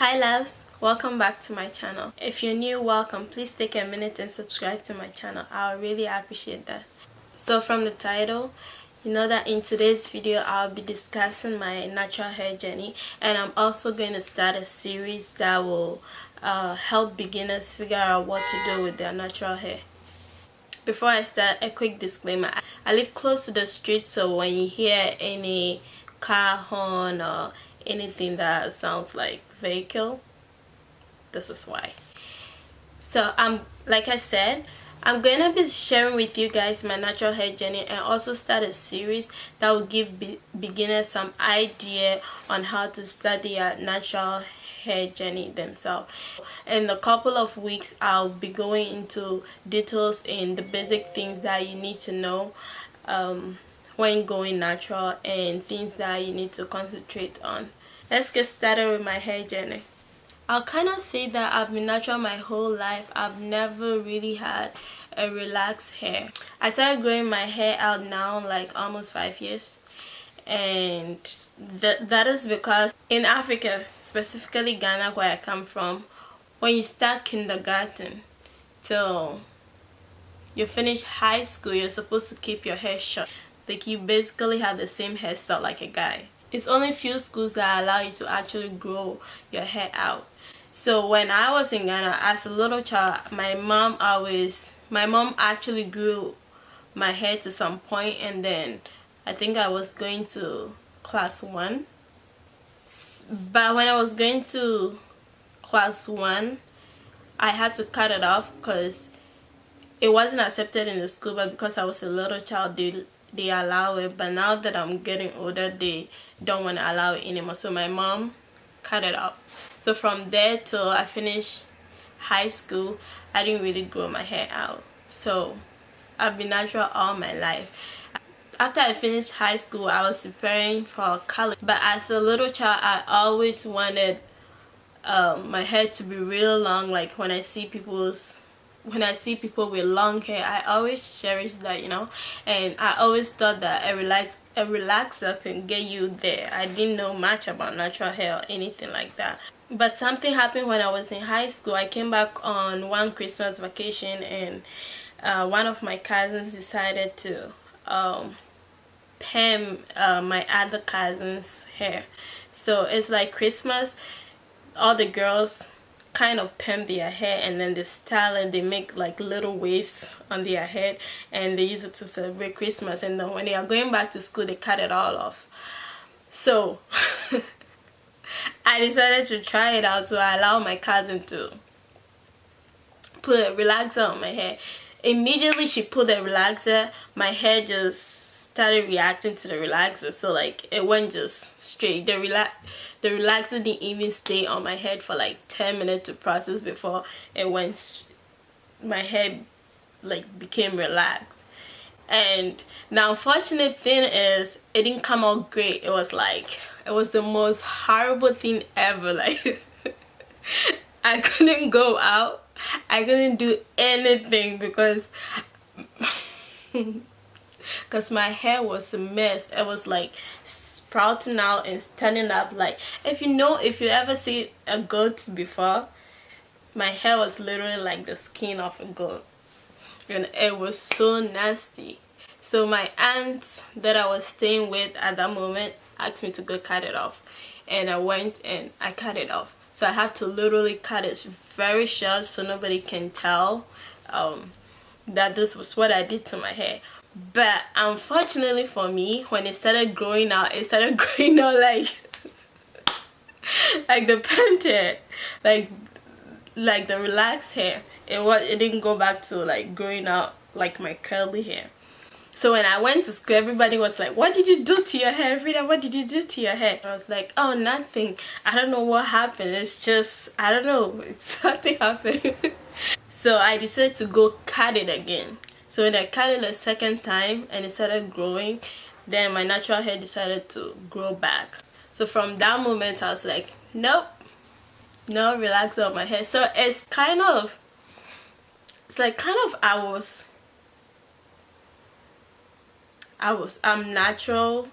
Hi loves, welcome back to my channel. If you're new, welcome. Please take a minute and subscribe to my channel. I'll really appreciate that. So from the title, you know that in today's video I'll be discussing my natural hair journey, and I'm also going to start a series that will help beginners figure out what to do with their natural hair. Before I start, a quick disclaimer. I live close to the street, so when you hear any car horn or anything that sounds like vehicle, this is why. So like I said, I'm gonna be sharing with you guys my natural hair journey and also start a series that will give beginners some idea on how to start their natural hair journey themselves. In a couple of weeks I'll be going into details in the basic things that you need to know when going natural and things that you need to concentrate on. Let's get started with my hair journey. I'll kind of say that I've been natural my whole life. I've never really had a relaxed hair. I started growing my hair out now like almost 5 years, and that is because in Africa, specifically Ghana where I come from, when you start kindergarten till you finish high school, you're supposed to keep your hair short. Like you basically have the same hairstyle like a guy. It's only few schools that allow you to actually grow your hair out. So when I was in Ghana as a little child, my mom actually grew my hair to some point, and then I think I was going to class 1. But when I was going to class 1, I had to cut it off because it wasn't accepted in the school, but because I was a little child, they allow it. But now that I'm getting older, they don't want to allow it anymore. So my mom cut it off. So from there till I finished high school, I didn't really grow my hair out. So I've been natural all my life. After I finished high school, I was preparing for college. But as a little child, I always wanted my hair to be real long. Like when I see people with long hair, I always cherish that, you know. And I always thought that a relaxer can get you there. I didn't know much about natural hair or anything like that. But something happened when I was in high school. I came back on one Christmas vacation, and one of my cousins decided to perm my other cousin's hair. So it's like Christmas, all the girls kind of perm their hair, and then they style and they make like little waves on their head, and they use it to celebrate Christmas. And then when they are going back to school, they cut it all off. So I decided to try it out, so I allowed my cousin to put a relaxer on my hair. Immediately she put the relaxer, my hair just started reacting to the relaxer, so like it went just straight. The relaxer didn't even stay on my head for like 10 minutes to process before it went. My hair like became relaxed. And the unfortunate thing is it didn't come out great. It was the most horrible thing ever. Like I couldn't go out, I couldn't do anything because my hair was a mess. It was like sprouting out and standing up. Like if you ever see a goat before, my hair was literally like the skin of a goat, and it was so nasty. So my aunt that I was staying with at that moment asked me to go cut it off, and I went and I cut it off. So I have to literally cut it very short so nobody can tell that this was what I did to my hair. But unfortunately for me, when it started growing out, like the permed hair, like the relaxed hair. It didn't go back to like growing out like my curly hair. So when I went to school, everybody was like, "What did you do to your hair, Frida? What did you do to your hair?" I was like, "Oh, nothing. I don't know what happened. It's just, I don't know. It's something happened." So I decided to go cut it again. So when I cut it a second time and it started growing, then my natural hair decided to grow back. So from that moment, I was like, nope, no relaxer on my hair. So it's I'm natural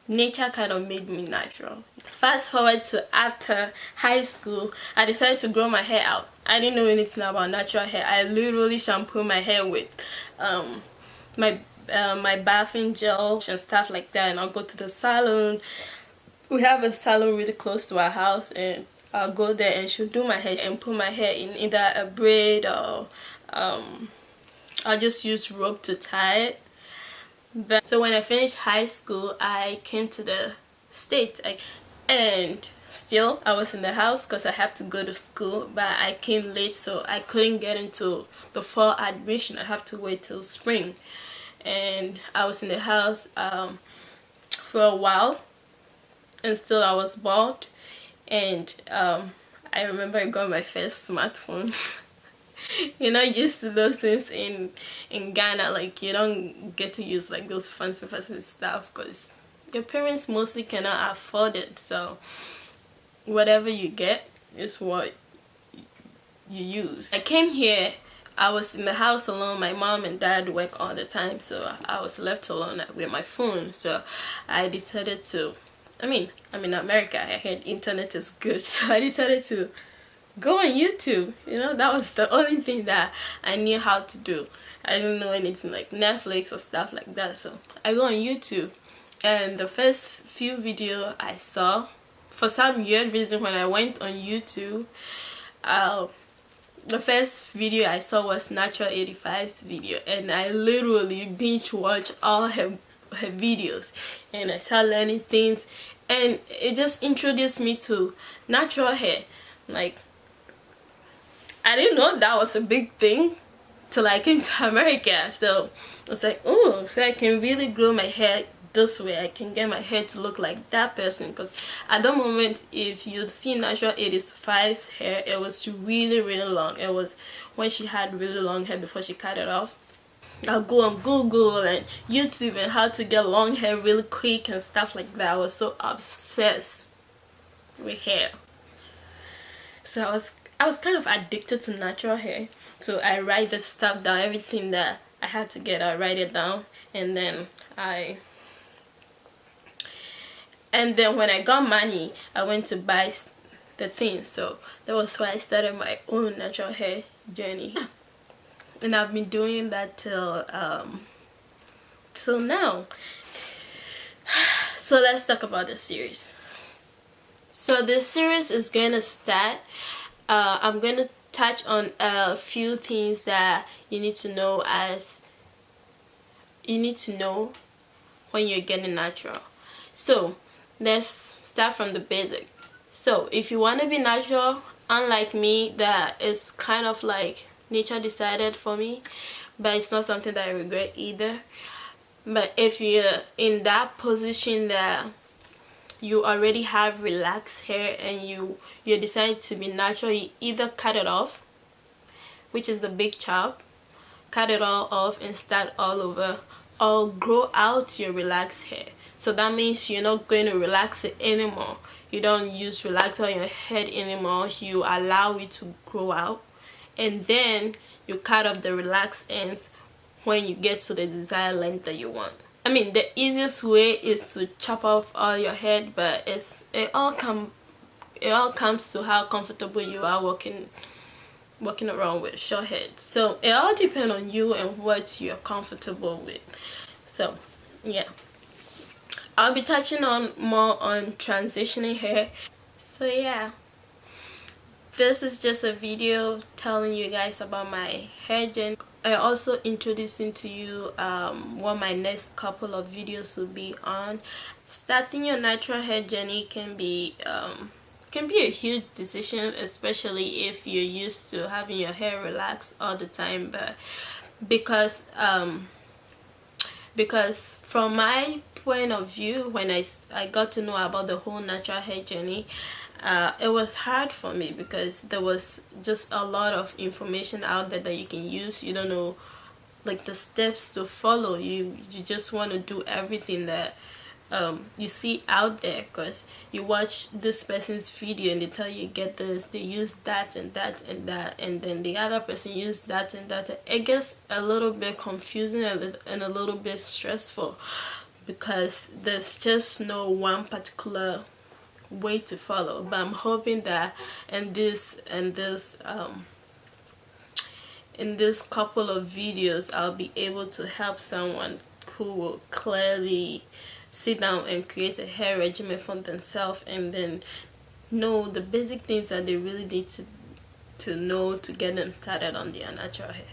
nature kind of made me natural. Fast forward to after high school, I decided to grow my hair out. I didn't know anything about natural hair. I literally shampoo my hair with my bathing gel and stuff like that, and I'll go to the salon. We have a salon really close to our house, and I'll go there and she'll do my hair and put my hair in either a braid or I'll just use rope to tie it. But so when I finished high school, I came to the States, and still I was in the house because I have to go to school, but I came late, so I couldn't get into the fall admission. I have to wait till spring, and I was in the house for a while, and still I was bald. And I remember I got my first smartphone. You're not used to those things in Ghana. Like, you don't get to use like those fancy stuff because your parents mostly cannot afford it, so whatever you get is what you use. I came here, I was in the house alone. My mom and dad work all the time, so I was left alone with my phone. So I decided to, I'm in America, I heard internet is good, so I decided to go on YouTube. You know, that was the only thing that I knew how to do. I didn't know anything like Netflix or stuff like that, so I go on YouTube. And the first few videos I saw, for some weird reason, when I went on YouTube, the first video I saw was Natural 85's video, and I literally binge watched all her videos, and I started learning things, and it just introduced me to natural hair. Like, I didn't know that was a big thing till I came to America. So I was like, oh, so I can really grow my hair this way. I can get my hair to look like that person, because at the moment, if you see Natural 85's hair, it was really long. It was when she had really long hair before she cut it off. I'll go on Google and YouTube and how to get long hair really quick and stuff like that. I was so obsessed with hair. So I was kind of addicted to natural hair. So I write the stuff down, everything that I had to get, I write it down, and then when I got money, I went to buy the things. So that was why I started my own natural hair journey, and I've been doing that till now. So let's talk about the series. So this series is gonna start. I'm gonna touch on a few things that you need to know when you're getting natural. So let's start from the basic. So if you want to be natural, unlike me, that is kind of like nature decided for me, but it's not something that I regret either. But if you're in that position that you already have relaxed hair and you decide to be natural, you either cut it off, which is the big chop, cut it all off and start all over, or grow out your relaxed hair. So that means you're not going to relax it anymore. You don't use relaxer on your head anymore. You allow it to grow out, and then you cut off the relaxed ends when you get to the desired length that you want. I mean, the easiest way is to chop off all your head, but it all comes to how comfortable you are walking around with short hair. So it all depends on you and what you're comfortable with. So yeah, I'll be touching on more on transitioning hair. So yeah, this is just a video telling you guys about my hair journey. I also introducing to you what my next couple of videos will be on. Starting your natural hair journey can be a huge decision, especially if you're used to having your hair relaxed all the time. But because from my point of view, when I got to know about the whole natural hair journey, it was hard for me because there was just a lot of information out there that you can use. You don't know like the steps to follow. You just want to do everything that you see out there, because you watch this person's video and they tell you get this, they use that and that and that, and then the other person used that and that. It gets a little bit confusing and a little bit stressful. because there's just no one particular way to follow. But I'm hoping that in this couple of videos I'll be able to help someone who will clearly sit down and create a hair regimen for themselves, and then know the basic things that they really need to know to get them started on their natural hair.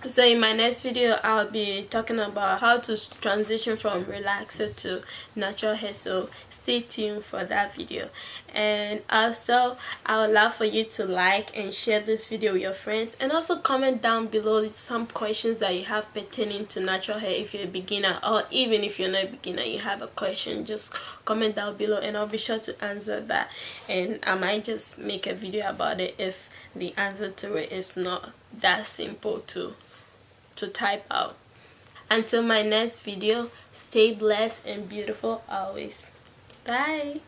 So in my next video I'll be talking about how to transition from relaxer to natural hair, so stay tuned for that video. And also I would love for you to like and share this video with your friends, and also comment down below some questions that you have pertaining to natural hair. If you're a beginner, or even if you're not a beginner, you have a question, just comment down below and I'll be sure to answer that, and I might just make a video about it if the answer to it is not that simple to type out. Until my next video, stay blessed and beautiful always. Bye.